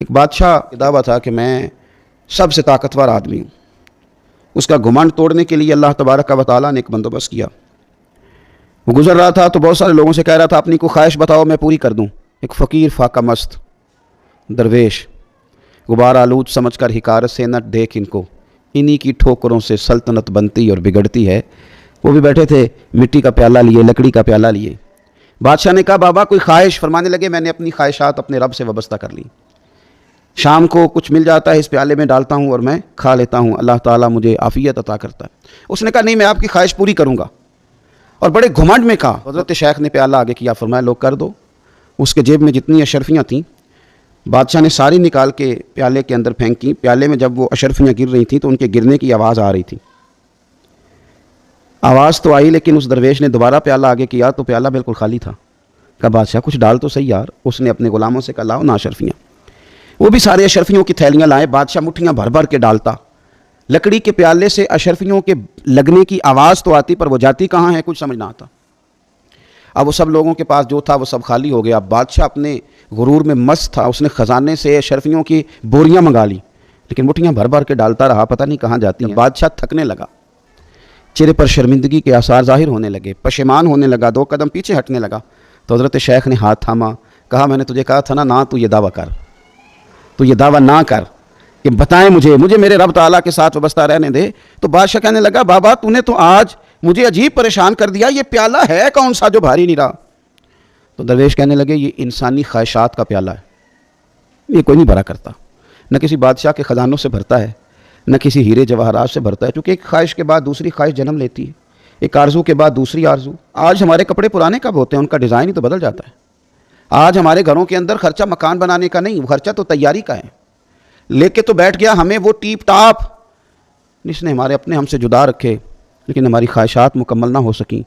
ایک بادشاہ کا دعویٰ تھا کہ میں سب سے طاقتور آدمی ہوں۔ اس کا گھمنڈ توڑنے کے لیے اللہ تبارک و تعالیٰ نے ایک بندوبست کیا۔ وہ گزر رہا تھا تو بہت سارے لوگوں سے کہہ رہا تھا اپنی کوئی خواہش بتاؤ میں پوری کر دوں۔ ایک فقیر فاقہ مست درویش غبار آلود سمجھ کر حکارت سے نہ دیکھ ان کو، انہی کی ٹھوکروں سے سلطنت بنتی اور بگڑتی ہے۔ وہ بھی بیٹھے تھے، مٹی کا پیالہ لیے، لکڑی کا پیالہ لیے۔ بادشاہ نے کہا بابا کوئی خواہش؟ فرمانے لگے میں نے اپنی خواہشات اپنے رب سے وابستہ کر لی۔ شام کو کچھ مل جاتا ہے اس پیالے میں ڈالتا ہوں اور میں کھا لیتا ہوں، اللہ تعالیٰ مجھے عافیت عطا کرتا ہے۔ اس نے کہا نہیں میں آپ کی خواہش پوری کروں گا، اور بڑے گھمنڈ میں کہا۔ حضرت شیخ نے پیالہ آگے کیا، فرمایا لوگ کر دو۔ اس کے جیب میں جتنی اشرفیاں تھیں بادشاہ نے ساری نکال کے پیالے کے اندر پھینکی۔ پیالے میں جب وہ اشرفیاں گر رہی تھیں تو ان کے گرنے کی آواز آ رہی تھی۔ آواز تو آئی لیکن اس درویش نے دوبارہ پیالہ آگے کیا تو پیالہ بالکل خالی تھا۔ کہا بادشاہ کچھ ڈال تو صحیح یار۔ اس نے اپنے غلاموں سے کہا لاؤ نا اشرفیاں۔ وہ بھی سارے اشرفیوں کی تھیلیاں لائے۔ بادشاہ مٹھیاں بھر بھر کے ڈالتا۔ لکڑی کے پیالے سے اشرفیوں کے لگنے کی آواز تو آتی پر وہ جاتی کہاں ہے کچھ سمجھ نہ آتا۔ اب وہ سب لوگوں کے پاس جو تھا وہ سب خالی ہو گیا۔ اب بادشاہ اپنے غرور میں مست تھا، اس نے خزانے سے اشرفیوں کی بوریاں منگا لی، لیکن مٹھیاں بھر بھر کے ڈالتا رہا، پتہ نہیں کہاں جاتی ہیں۔ بادشاہ تھکنے لگا، چہرے پر شرمندگی کے آثار ظاہر ہونے لگے، پشیمان ہونے لگا، 2 قدم پیچھے ہٹنے لگا۔ تو حضرت شیخ نے ہاتھ تھاما، کہا میں نے تجھے کہا تھا نا تو یہ دعویٰ کر، تو یہ دعویٰ نہ کر کہ بتائیں مجھے میرے رب تعالیٰ کے ساتھ وابستہ رہنے دے۔ تو بادشاہ کہنے لگا بابا تو نے تو آج مجھے عجیب پریشان کر دیا، یہ پیالہ ہے کون سا جو بھاری نہیں رہا؟ تو درویش کہنے لگے یہ انسانی خواہشات کا پیالہ ہے، یہ کوئی نہیں بھرا کرتا، نہ کسی بادشاہ کے خزانوں سے بھرتا ہے، نہ کسی ہیرے جواہرات سے بھرتا ہے، کیونکہ ایک خواہش کے بعد دوسری خواہش جنم لیتی ہے، ایک آرزو کے بعد دوسری آرزو۔ آج ہمارے کپڑے پرانے کب ہوتے ہیں؟ ان کا ڈیزائن ہی تو بدل جاتا ہے۔ آج ہمارے گھروں کے اندر خرچہ مکان بنانے کا نہیں، خرچہ تو تیاری کا ہے۔ لے کے تو بیٹھ گیا ہمیں وہ ٹیپ ٹاپ، جس نے ہمارے اپنے ہم سے جدا رکھے، لیکن ہماری خواہشات مکمل نہ ہو سکیں۔